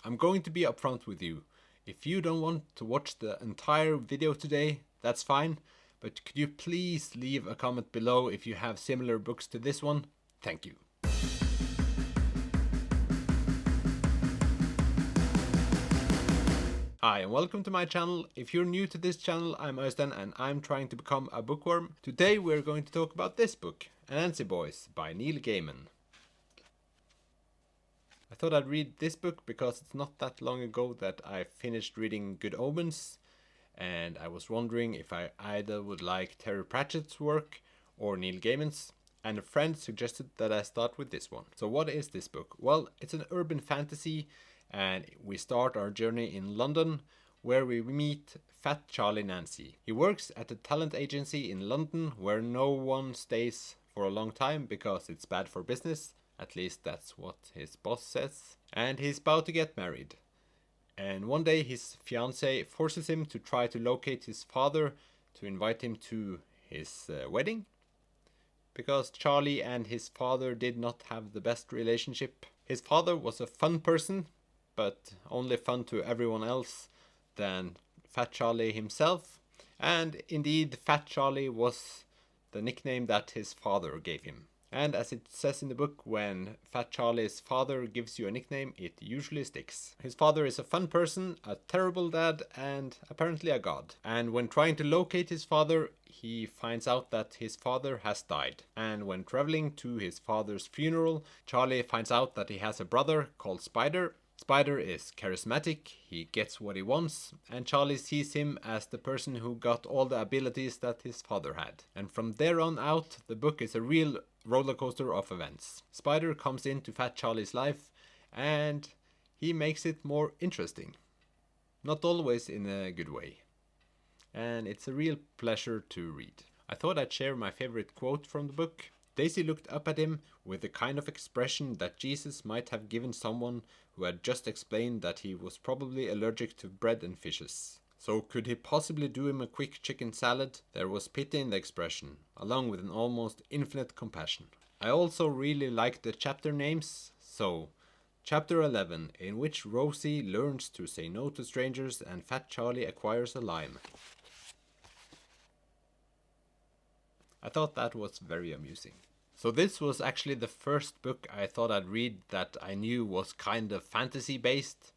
I'm going to be upfront with you. If you don't want to watch the entire video today, that's fine, but could you please leave a comment below if you have similar books to this one? Thank you. Hi and welcome to my channel. If you're new to this channel, I'm Øystein and I'm trying to become a bookworm. Today we're going to talk about this book, Anansi Boys by Neil Gaiman. I thought I'd read this book because it's not that long ago that I finished reading Good Omens, and I was wondering if I either would like Terry Pratchett's work or Neil Gaiman's, and a friend suggested that I start with this one. So what is this book? Well, it's an urban fantasy, and we start our journey in London, where we meet Fat Charlie Nancy. He works at a talent agency in London where no one stays for a long time because it's bad for business. At least that's what his boss says. And he's about to get married. And one day his fiancée forces him to try to locate his father to invite him to his wedding, because Charlie and his father did not have the best relationship. His father was a fun person, but only fun to everyone else than Fat Charlie himself. And indeed, Fat Charlie was the nickname that his father gave him. And as it says in the book, when Fat Charlie's father gives you a nickname, it usually sticks. His father is a fun person, a terrible dad, and apparently a god. And when trying to locate his father, he finds out that his father has died. And when traveling to his father's funeral, Charlie finds out that he has a brother called Spider. Spider is charismatic, he gets what he wants, and Charlie sees him as the person who got all the abilities that his father had. And from there on out, the book is a real roller coaster of events. Spider comes into Fat Charlie's life, and he makes it more interesting. Not always in a good way. And it's a real pleasure to read. I thought I'd share my favorite quote from the book. Daisy looked up at him with the kind of expression that Jesus might have given someone who had just explained that he was probably allergic to bread and fishes. So could he possibly do him a quick chicken salad? There was pity in the expression, along with an almost infinite compassion. I also really liked the chapter names. So, Chapter 11, in which Rosie learns to say no to strangers and Fat Charlie acquires a lime. I thought that was very amusing. So this was actually the first book I thought I'd read that I knew was kind of fantasy based,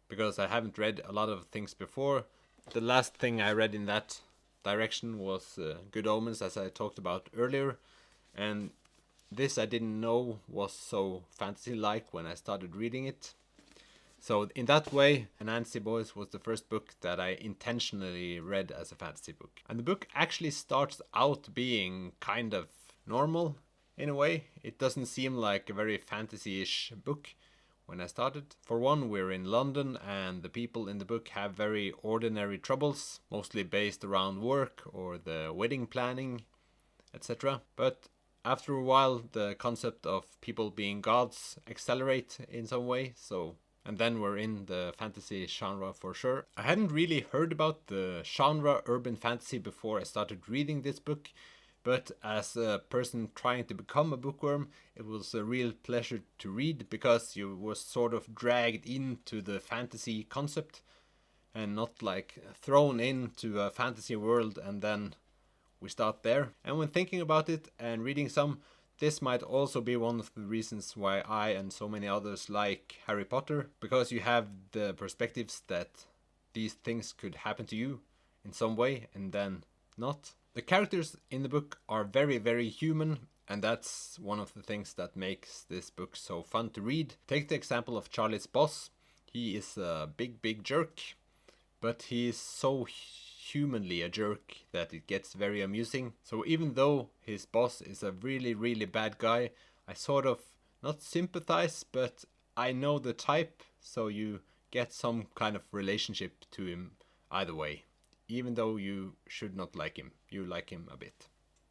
because I haven't read a lot of things before. The last thing I read in that direction was Good Omens, as I talked about earlier, and this I didn't know was so fantasy-like when I started reading it. So in that way, Anansi Boys was the first book that I intentionally read as a fantasy book. And the book actually starts out being kind of normal in a way. It doesn't seem like a very fantasy-ish book when I started. For one, we're in London and the people in the book have very ordinary troubles, mostly based around work or the wedding planning, etc. But after a while, the concept of people being gods accelerate in some way, and then we're in the fantasy genre for sure. I hadn't really heard about the genre urban fantasy before I started reading this book, but as a person trying to become a bookworm, it was a real pleasure to read because you were sort of dragged into the fantasy concept and not like thrown into a fantasy world and then we start there. And when thinking about it and reading some, this might also be one of the reasons why I and so many others like Harry Potter, because you have the perspectives that these things could happen to you in some way and then not. The characters in the book are very, very human, and that's one of the things that makes this book so fun to read. Take the example of Charlie's boss. He is a big jerk, but he is so humanly a jerk that it gets very amusing. So even though his boss is a really bad guy, I sort of not sympathize, but I know the type, so you get some kind of relationship to him either way. Even though you should not like him, you like him a bit.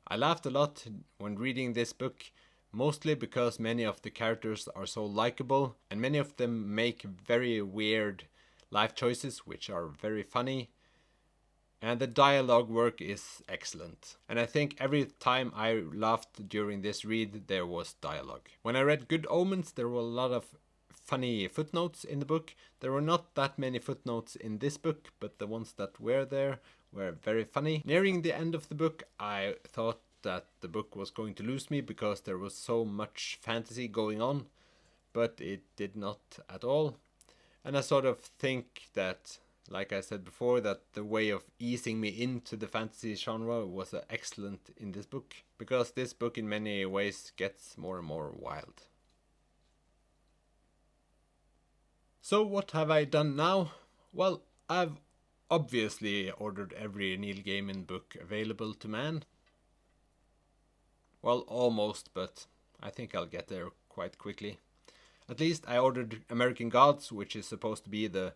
I laughed a lot when reading this book, mostly because many of the characters are so likable and many of them make very weird life choices which are very funny. And the dialogue work is excellent. And I think every time I laughed during this read, there was dialogue. When I read Good Omens, there were a lot of funny footnotes in the book. There were not that many footnotes in this book, but the ones that were there were very funny. Nearing the end of the book, I thought that the book was going to lose me because there was so much fantasy going on, but it did not at all. And I sort of think that, like I said before, that the way of easing me into the fantasy genre was excellent in this book, because this book in many ways gets more and more wild. So what have I done now? Well, I've obviously ordered every Neil Gaiman book available to man. Well, almost, but I think I'll get there quite quickly. At least I ordered American Gods, which is supposed to be the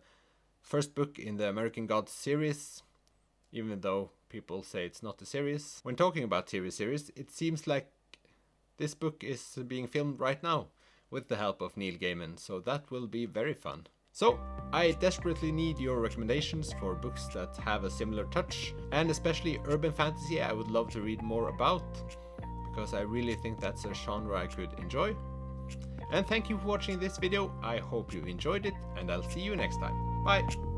first book in the American Gods series, even though people say it's not a series. When talking about TV series, it seems like this book is being filmed right now with the help of Neil Gaiman, so that will be very fun. So, I desperately need your recommendations for books that have a similar touch, and especially urban fantasy I would love to read more about, because I really think that's a genre I could enjoy. And thank you for watching this video. I hope you enjoyed it, and I'll see you next time. Bye!